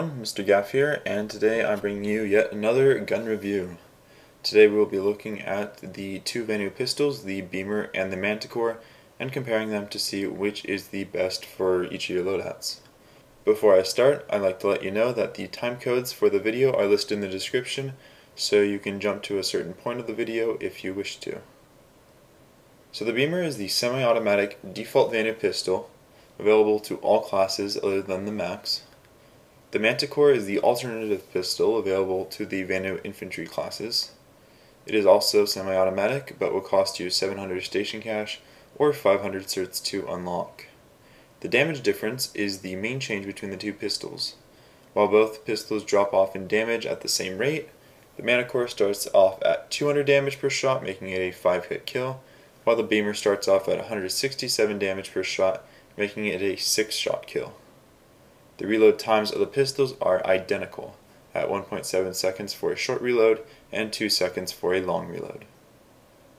everyone, Mr. Gaff here, and today I'm bringing you yet another gun review. Today we will be looking at the two Vanu pistols, the Beamer and the Manticore, and comparing them to see which is the best for each of your loadouts. Before I start, I'd like to let you know that the time codes for the video are listed in the description, so you can jump to a certain point of the video if you wish to. So the Beamer is the semi-automatic default Vanu pistol, available to all classes other than the Max. The Manticore is the alternative pistol available to the Vanu infantry classes. It is also semi-automatic, but will cost you 700 station cash or 500 certs to unlock. The damage difference is the main change between the two pistols. While both pistols drop off in damage at the same rate, the Manticore starts off at 200 damage per shot, making it a 5-hit kill, while the Beamer starts off at 167 damage per shot, making it a 6-shot kill. The reload times of the pistols are identical, at 1.7 seconds for a short reload and 2 seconds for a long reload.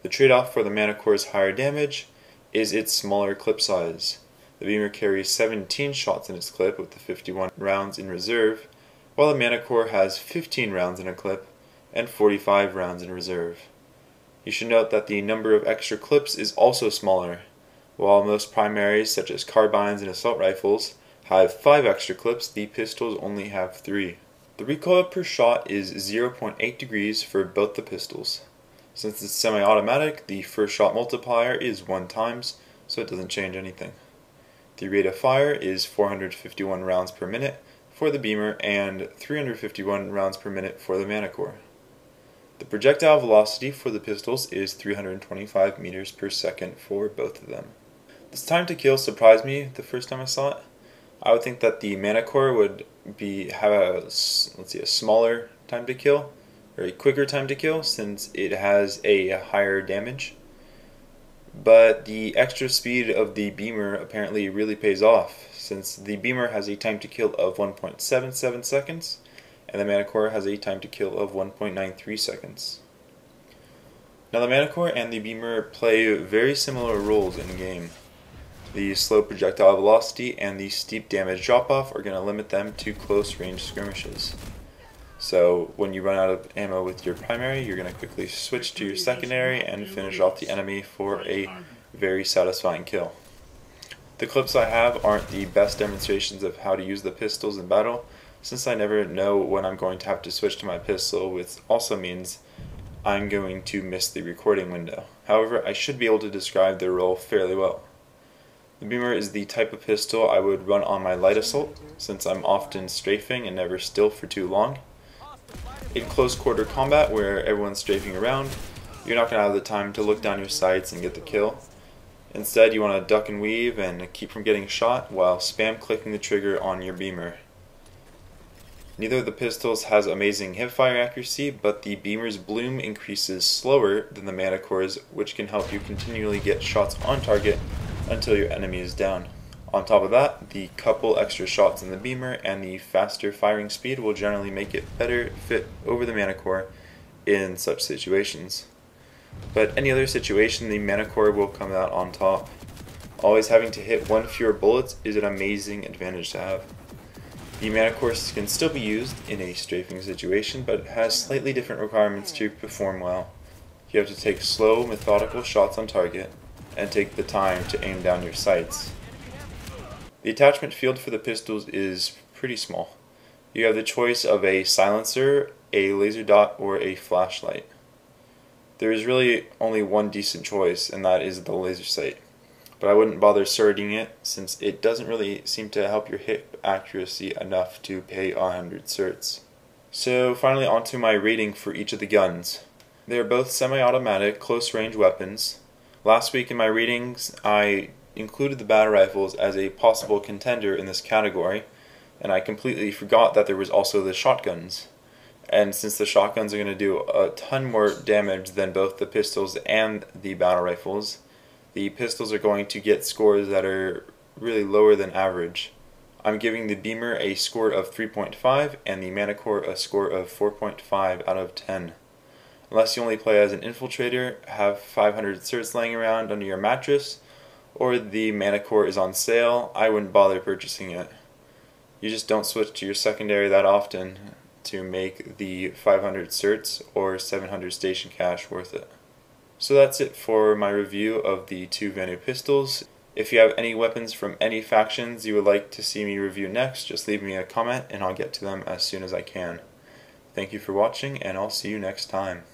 The trade-off for the Manticore's higher damage is its smaller clip size. The Beamer carries 17 shots in its clip with the 51 rounds in reserve, while the Manticore has 15 rounds in a clip and 45 rounds in reserve. You should note that the number of extra clips is also smaller. While most primaries such as carbines and assault rifles have 5 extra clips, the pistols only have 3. The recoil per shot is 0.8 degrees for both the pistols. Since it's semi-automatic, the first shot multiplier is 1 times, so it doesn't change anything. The rate of fire is 451 rounds per minute for the Beamer and 351 rounds per minute for the Manticore. The projectile velocity for the pistols is 325 meters per second for both of them. This time to kill surprised me the first time I saw it. I would think that the Manticore would have a smaller time to kill, or a quicker time to kill, since it has a higher damage. But the extra speed of the Beamer apparently really pays off, since the Beamer has a time to kill of 1.77 seconds, and the Manticore has a time to kill of 1.93 seconds. Now the Manticore and the Beamer play very similar roles in game. The slow projectile velocity and the steep damage drop-off are going to limit them to close range skirmishes. So when you run out of ammo with your primary, you're going to quickly switch to your secondary and finish off the enemy for a very satisfying kill. The clips I have aren't the best demonstrations of how to use the pistols in battle, since I never know when I'm going to have to switch to my pistol, which also means I'm going to miss the recording window. However, I should be able to describe their role fairly well. The Beamer is the type of pistol I would run on my light assault, since I'm often strafing and never still for too long. In close quarter combat, where everyone's strafing around, you're not going to have the time to look down your sights and get the kill. Instead, you want to duck and weave and keep from getting shot while spam clicking the trigger on your Beamer. Neither of the pistols has amazing hipfire accuracy, but the Beamer's bloom increases slower than the Manticore's, which can help you continually get shots on target until your enemy is down. On top of that, the couple extra shots in the Beamer and the faster firing speed will generally make it better fit over the Manticore in such situations. But any other situation, the Manticore will come out on top. Always having to hit 1 fewer bullets is an amazing advantage to have. The Manticore can still be used in a strafing situation, but has slightly different requirements to perform well. You have to take slow, methodical shots on target, and take the time to aim down your sights. The attachment field for the pistols is pretty small. You have the choice of a silencer, a laser dot, or a flashlight. There is really only one decent choice, and that is the laser sight. But I wouldn't bother sorting it, since it doesn't really seem to help your hit accuracy enough to pay 100 certs. So finally onto my rating for each of the guns. They are both semi-automatic, close-range weapons. Last week in my ratings, I included the battle rifles as a possible contender in this category, and I completely forgot that there was also the shotguns. And since the shotguns are going to do a ton more damage than both the pistols and the battle rifles, the pistols are going to get scores that are really lower than average. I'm giving the Beamer a score of 3.5 and the Manticore a score of 4.5 out of 10. Unless you only play as an infiltrator, have 500 certs laying around under your mattress, or the Manticore is on sale, I wouldn't bother purchasing it. you just don't switch to your secondary that often to make the 500 certs or 700 station cash worth it. So that's it for my review of the two Vanu pistols. If you have any weapons from any factions you would like to see me review next, just leave me a comment and I'll get to them as soon as I can. Thank you for watching, and I'll see you next time.